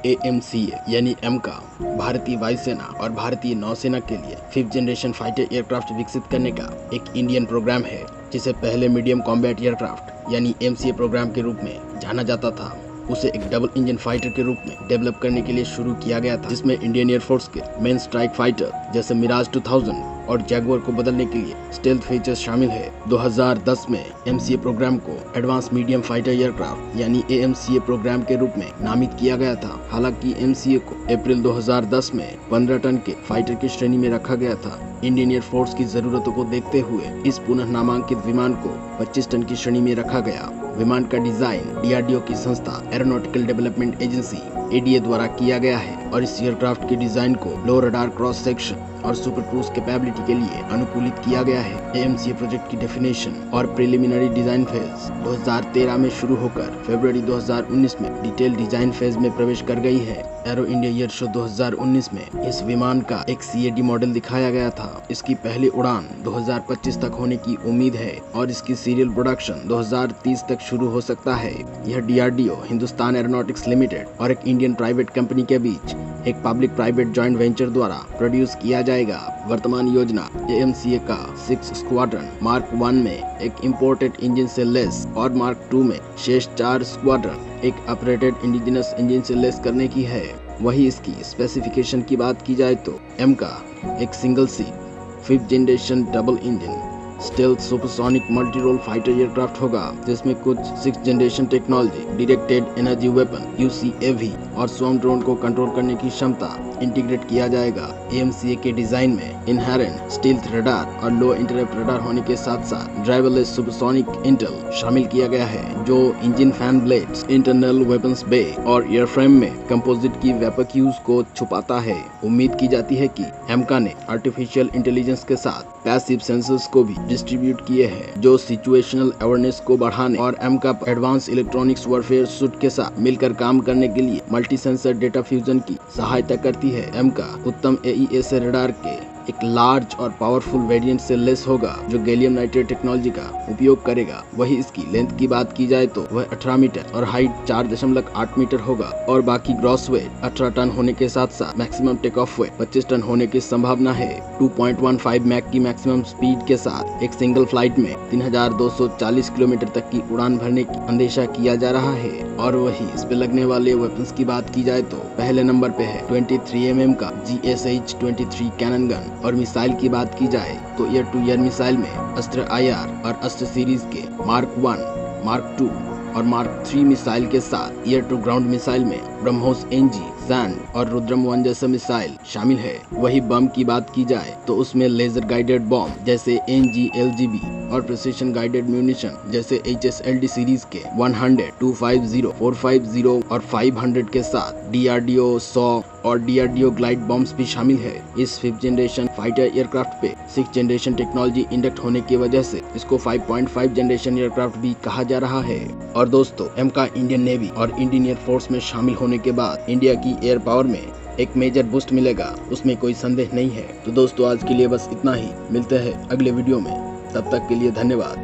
AMCA यानी एमका भारतीय वायुसेना और भारतीय नौसेना के लिए 5th जनरेशन फाइटर एयरक्राफ्ट विकसित करने का एक इंडियन प्रोग्राम है, जिसे पहले मीडियम कॉम्बैट एयरक्राफ्ट यानी MCA प्रोग्राम के रूप में जाना जाता था। उसे एक डबल इंजन फाइटर के रूप में डेवलप करने के लिए शुरू किया गया था, जिसमें इंडियन एयरफोर्स के मेन स्ट्राइक फाइटर जैसे मिराज 2000 और जैगुआर को बदलने के लिए स्टेल्थ फीचर्स शामिल है। 2010 में MCA प्रोग्राम को एडवांस मीडियम फाइटर एयरक्राफ्ट यानी AMCA प्रोग्राम के रूप में नामित किया गया था। हालांकि MCA को अप्रैल 2010 में 15 टन के फाइटर की श्रेणी में रखा गया था। इंडियन एयरफोर्स की जरूरतों को देखते हुए इस पुनः नामांकित विमान को 25 टन की श्रेणी में रखा गया। विमान का डिजाइन DRDO की संस्था एरोनॉटिकल डेवलपमेंट एजेंसी ADA द्वारा किया गया है और इस एयरक्राफ्ट के डिजाइन को लो रडार क्रॉस सेक्शन और सुपर क्रूज कैपेबिलिटी के लिए अनुकूलित किया गया है। AMCA प्रोजेक्ट की डेफिनेशन और प्रिलिमिनरी डिजाइन फेज 2013 में शुरू होकर फरवरी 2019 में डिटेल डिजाइन फेज में प्रवेश कर गई है। एरो इंडिया एयर शो 2019 में इस विमान का एक CAD मॉडल दिखाया गया था। इसकी पहली उड़ान 2025 तक होने की उम्मीद है और इसकी सीरियल प्रोडक्शन 2030 तक शुरू हो सकता है। यह DRDO, हिंदुस्तान एरोनॉटिक्स लिमिटेड और एक इंडियन प्राइवेट कंपनी के बीच एक पब्लिक प्राइवेट जॉइंट वेंचर द्वारा प्रोड्यूस किया जाएगा। वर्तमान योजना AMCA का 6 स्क्वाड्रन मार्क 1 में एक इंपोर्टेड इंजन से लेस और मार्क 2 में शेष 4 स्क्वाड्रन एक ऑपरेटेड इंडिजिनस इंजन से लेस करने की है। वही इसकी स्पेसिफिकेशन की बात की जाए तो एमका एक single seat 5th generation double engine stealth supersonic multi role fighter aircraft होगा, जिसमें कुछ 6th generation technology, directed energy weapon UCAV और स्वॉर्म ड्रोन को कंट्रोल करने की क्षमता इंटीग्रेट किया जाएगा। AMCA के डिजाइन में इनहेरेंट स्टील्थ रडार और लो इंटरप्ट रडार होने के साथ साथ ड्राइवरलेस सुपरसोनिक इंटेल शामिल किया गया है, जो engine fan blades, internal weapons bay और एयरफ्रेम में कंपोजिट की व्यापक यूज को छुपाता है। उम्मीद की जाती है कि एमका ने आर्टिफिशियल इंटेलिजेंस के साथ पैसिव सेंसर्स को भी डिस्ट्रीब्यूट किए हैं, जो सिचुएशनल अवेयरनेस को बढ़ाने और एमका एडवांस इलेक्ट्रॉनिक्स वॉरफेयर सूट के साथ मिलकर काम करने के लिए मल्टी सेंसर डेटा फ्यूजन की सहायता करती है। एमका उत्तम AESA रडार के एक लार्ज और पावरफुल वेरिएंट से लेस होगा, जो गैलियम नाइट्रेट टेक्नोलॉजी का उपयोग करेगा। वही इसकी लेंथ की बात की जाए तो वह 18 मीटर और हाइट 4.8 मीटर होगा और बाकी ग्रॉस वेट 18 टन होने के साथ साथ maximum take off weight 25 ton होने की संभावना है। 2.15 मैक की मैक्सिमम स्पीड के साथ एक सिंगल फ्लाइट में 3240 किलोमीटर तक की उड़ान भरने की अंदेशा किया जा रहा है। और वही इस पे लगने वाले वेपन्स की बात की जाए तो पहले नंबर पे है 23 mm का GSH-23 कैनन गन और मिसाइल की बात की जाए तो ईयर टू ईयर मिसाइल में अस्त्र IR और अस्त्र सीरीज के मार्क 1, मार्क 2 और मार्क 3 मिसाइल के साथ ईयर टू ग्राउंड मिसाइल में ब्रह्मोस NG, सैंड और रुद्रम 1 जैसे मिसाइल शामिल है। वही बम की बात की जाए तो उसमें लेजर गाइडेड बॉम्ब जैसे NG, LGB और प्रिसिशन गाइडेड म्यूनिशन जैसे HSLD सीरीज के 100, 250, 450 और 500 के साथ DRDO 100 और DRDO ग्लाइड बॉम्ब्स भी शामिल है। इस 5th जनरेशन फाइटर एयरक्राफ्ट पे 6th जनरेशन टेक्नोलॉजी इंडक्ट होने की वजह से इसको 5.5 जनरेशन एयरक्राफ्ट भी कहा जा रहा है। और दोस्तों, एमका इंडियन नेवी और इंडियन एयरफोर्स में शामिल होने के बाद इंडिया की एयर पावर में एक मेजर बूस्ट मिलेगा, उसमें कोई संदेह नहीं है। तो दोस्तों, आज के लिए बस इतना ही। मिलते हैं अगले वीडियो में, तब तक के लिए धन्यवाद।